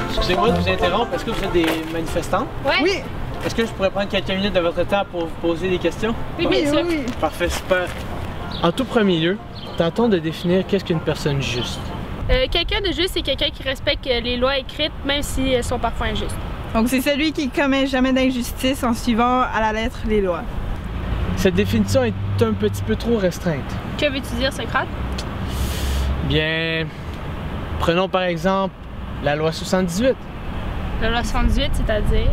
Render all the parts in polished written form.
Excusez-moi de vous interrompre, est-ce que vous êtes des manifestants? Ouais. Oui, Est-ce que je pourrais prendre quelques minutes de votre temps pour vous poser des questions? Oui, bien sûr. oui. Parfait, super. En tout premier lieu, tentons de définir qu'est-ce qu'une personne juste. Quelqu'un de juste, c'est quelqu'un qui respecte les lois écrites, même si elles sont parfois injustes. Donc c'est celui qui commet jamais d'injustice en suivant à la lettre les lois. Cette définition est un petit peu trop restreinte. Que veux-tu dire, Socrate? Bien, prenons par exemple la loi 78. La loi 78, c'est-à-dire?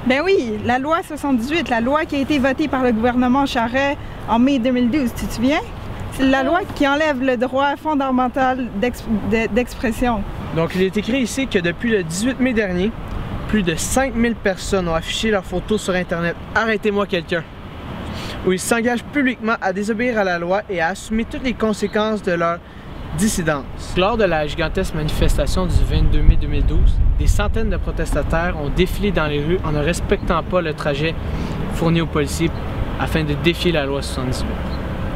Ben oui, la loi 78, la loi qui a été votée par le gouvernement Charest en mai 2012, tu te souviens? C'est la loi qui enlève le droit fondamental d'expression. Donc il est écrit ici que depuis le 18 mai dernier, plus de 5000 personnes ont affiché leurs photos sur Internet. Arrêtez-moi quelqu'un. Où ils s'engagent publiquement à désobéir à la loi et à assumer toutes les conséquences de leur dissidence. Lors de la gigantesque manifestation du 22 mai 2012, des centaines de protestataires ont défilé dans les rues en ne respectant pas le trajet fourni aux policiers afin de défier la loi 78.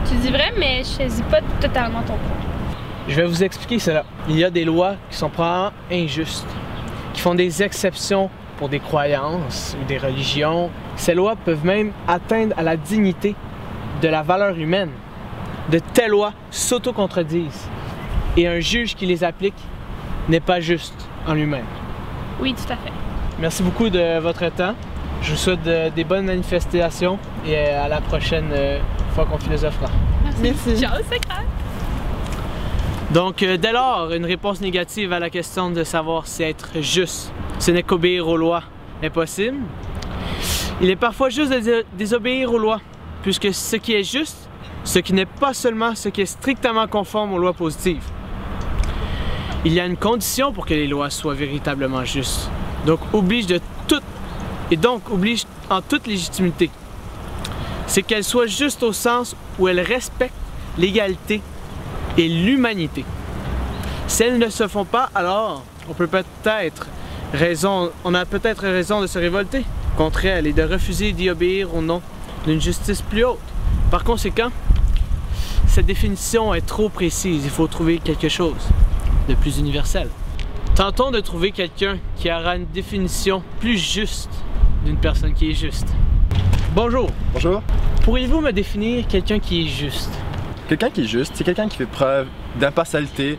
Tu dis vrai, mais je saisis pas totalement ton point. Je vais vous expliquer cela. Il y a des lois qui sont probablement injustes, qui font des exceptions pour des croyances ou des religions. Ces lois peuvent même atteindre à la dignité de la valeur humaine. De telles lois s'auto-contredisent et un juge qui les applique n'est pas juste en lui-même. Oui, tout à fait. Merci beaucoup de votre temps. Je vous souhaite des bonnes manifestations et à la prochaine fois qu'on philosophera. Merci. Ciao, Socrate! Donc, dès lors, une réponse négative à la question de savoir si être juste, ce n'est qu'obéir aux lois, est possible. Il est parfois juste de désobéir aux lois, puisque ce qui est juste, ce qui n'est pas seulement ce qui est strictement conforme aux lois positives. Il y a une condition pour que les lois soient véritablement justes, donc oblige en toute légitimité. C'est qu'elles soient justes au sens où elles respectent l'égalité et l'humanité. Si elles ne se font pas, alors on a peut-être raison de se révolter contre elles et de refuser d'y obéir au nom d'une justice plus haute. Par conséquent, cette définition est trop précise, il faut trouver quelque chose de plus universel. Tentons de trouver quelqu'un qui aura une définition plus juste d'une personne qui est juste. Bonjour. Bonjour. Pourriez-vous me définir quelqu'un qui est juste? Quelqu'un qui est juste, c'est quelqu'un qui fait preuve d'impartialité,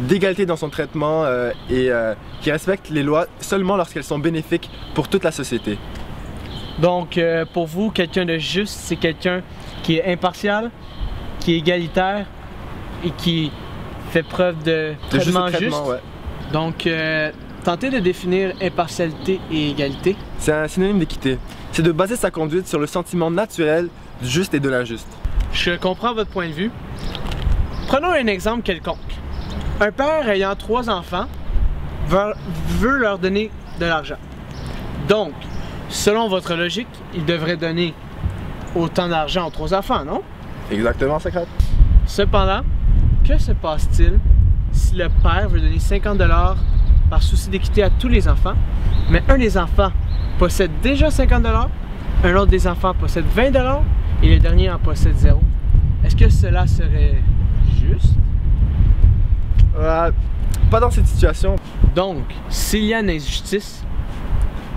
d'égalité dans son traitement et qui respecte les lois seulement lorsqu'elles sont bénéfiques pour toute la société. Donc, pour vous, quelqu'un de juste, c'est quelqu'un qui est impartial, qui est égalitaire et qui fait preuve de traitement juste. Ouais. Donc, tentez de définir impartialité et égalité. C'est un synonyme d'équité. C'est de baser sa conduite sur le sentiment naturel du juste et de l'injuste. Je comprends votre point de vue. Prenons un exemple quelconque. Un père ayant 3 enfants veut leur donner de l'argent. Donc, selon votre logique, il devrait donner autant d'argent aux 3 enfants, non? Exactement, Socrate. Cependant, que se passe-t-il si le père veut donner 50 $ par souci d'équité à tous les enfants, mais un des enfants possède déjà 50 $, un autre des enfants possède 20 $ et le dernier en possède 0? Est-ce que cela serait juste? Pas dans cette situation. Donc, s'il y a une injustice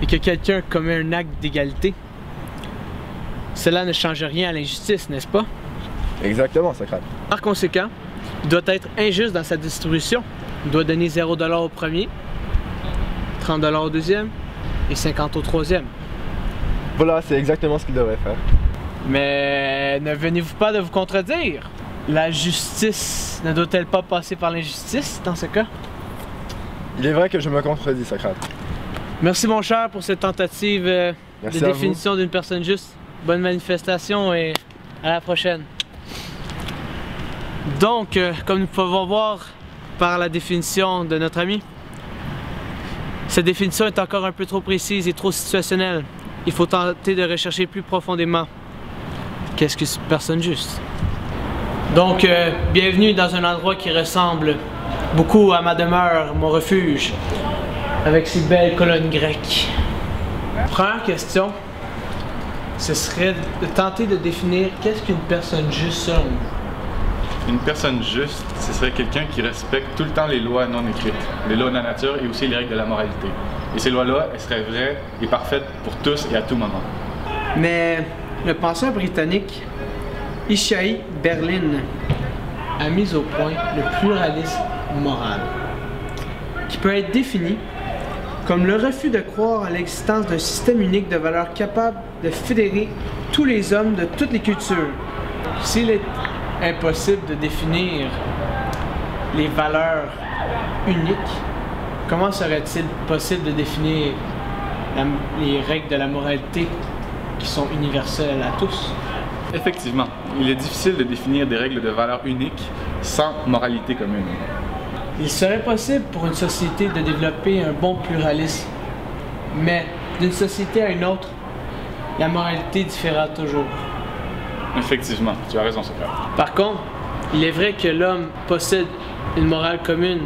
et que quelqu'un commet un acte d'égalité, cela ne change rien à l'injustice, n'est-ce pas? Exactement, Socrate. Par conséquent, il doit être injuste dans sa distribution. Il doit donner 0 $ au premier, 30 $ au deuxième et 50 $ au troisième. Voilà, c'est exactement ce qu'il devrait faire. Mais ne venez-vous pas de vous contredire? La justice ne doit-elle pas passer par l'injustice dans ce cas? Il est vrai que je me contredis, Socrate. Merci mon cher pour cette tentative de définition d'une personne juste. Bonne manifestation et à la prochaine. Donc, comme nous pouvons voir par la définition de notre ami, cette définition est encore un peu trop précise et trop situationnelle. Il faut tenter de rechercher plus profondément qu'est-ce qu'une personne juste. Donc, bienvenue dans un endroit qui ressemble beaucoup à ma demeure, mon refuge, avec ces belles colonnes grecques. Première question, ce serait de tenter de définir qu'est-ce qu'une personne juste selon vous. Une personne juste, ce serait quelqu'un qui respecte tout le temps les lois non écrites, les lois de la nature et aussi les règles de la moralité. Et ces lois-là, elles seraient vraies et parfaites pour tous et à tout moment. Mais le penseur britannique Ishai Berlin a mis au point le pluralisme moral, qui peut être défini comme le refus de croire à l'existence d'un système unique de valeurs capable de fédérer tous les hommes de toutes les cultures. S'il est impossible de définir les valeurs uniques, comment serait-il possible de définir les règles de la moralité qui sont universelles à tous? Effectivement, il est difficile de définir des règles de valeur uniques sans moralité commune. Il serait possible pour une société de développer un bon pluralisme, mais d'une société à une autre, la moralité différera toujours. Effectivement, tu as raison, Socrate. Par contre, il est vrai que l'homme possède une morale commune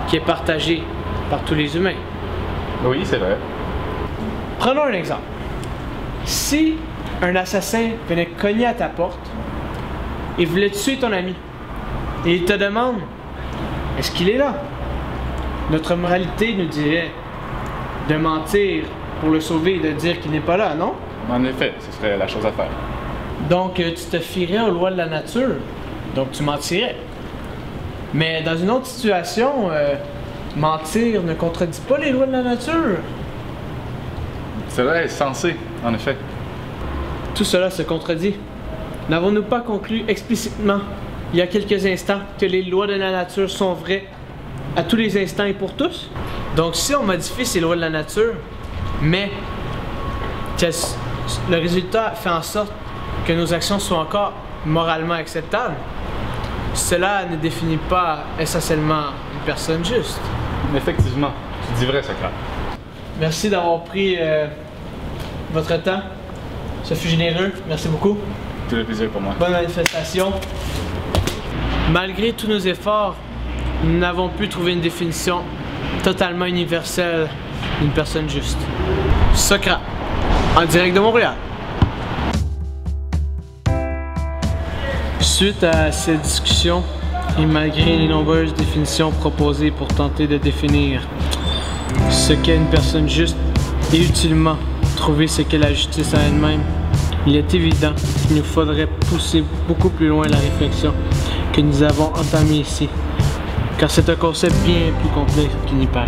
qui est partagée par tous les humains. Oui, c'est vrai. Prenons un exemple. Si un assassin venait cogner à ta porte et voulait tuer ton ami, et il te demande « Est-ce qu'il est là? » Notre moralité nous dirait de mentir pour le sauver et de dire qu'il n'est pas là, non? En effet, ce serait la chose à faire. Donc, tu te fierais aux lois de la nature, donc tu mentirais. Mais dans une autre situation, mentir ne contredit pas les lois de la nature. Cela est censé, en effet. Tout cela se contredit. N'avons-nous pas conclu explicitement, il y a quelques instants, que les lois de la nature sont vraies à tous les instants et pour tous? Donc, si on modifie ces lois de la nature, mais que le résultat fait en sorte que nos actions soient encore moralement acceptables, cela ne définit pas essentiellement une personne juste. Effectivement, tu dis vrai, Socrate. Merci d'avoir pris votre temps. Ce fut généreux. Merci beaucoup. Tout le plaisir pour moi. Bonne manifestation. Malgré tous nos efforts, nous n'avons pu trouver une définition totalement universelle d'une personne juste. Socrate, en direct de Montréal. Suite à cette discussion, et malgré les nombreuses définitions proposées pour tenter de définir ce qu'est une personne juste et utilement trouver ce qu'est la justice à elle-même, il est évident qu'il nous faudrait pousser beaucoup plus loin la réflexion que nous avons entamée ici, car c'est un concept bien plus complexe qu'il n'y paraît.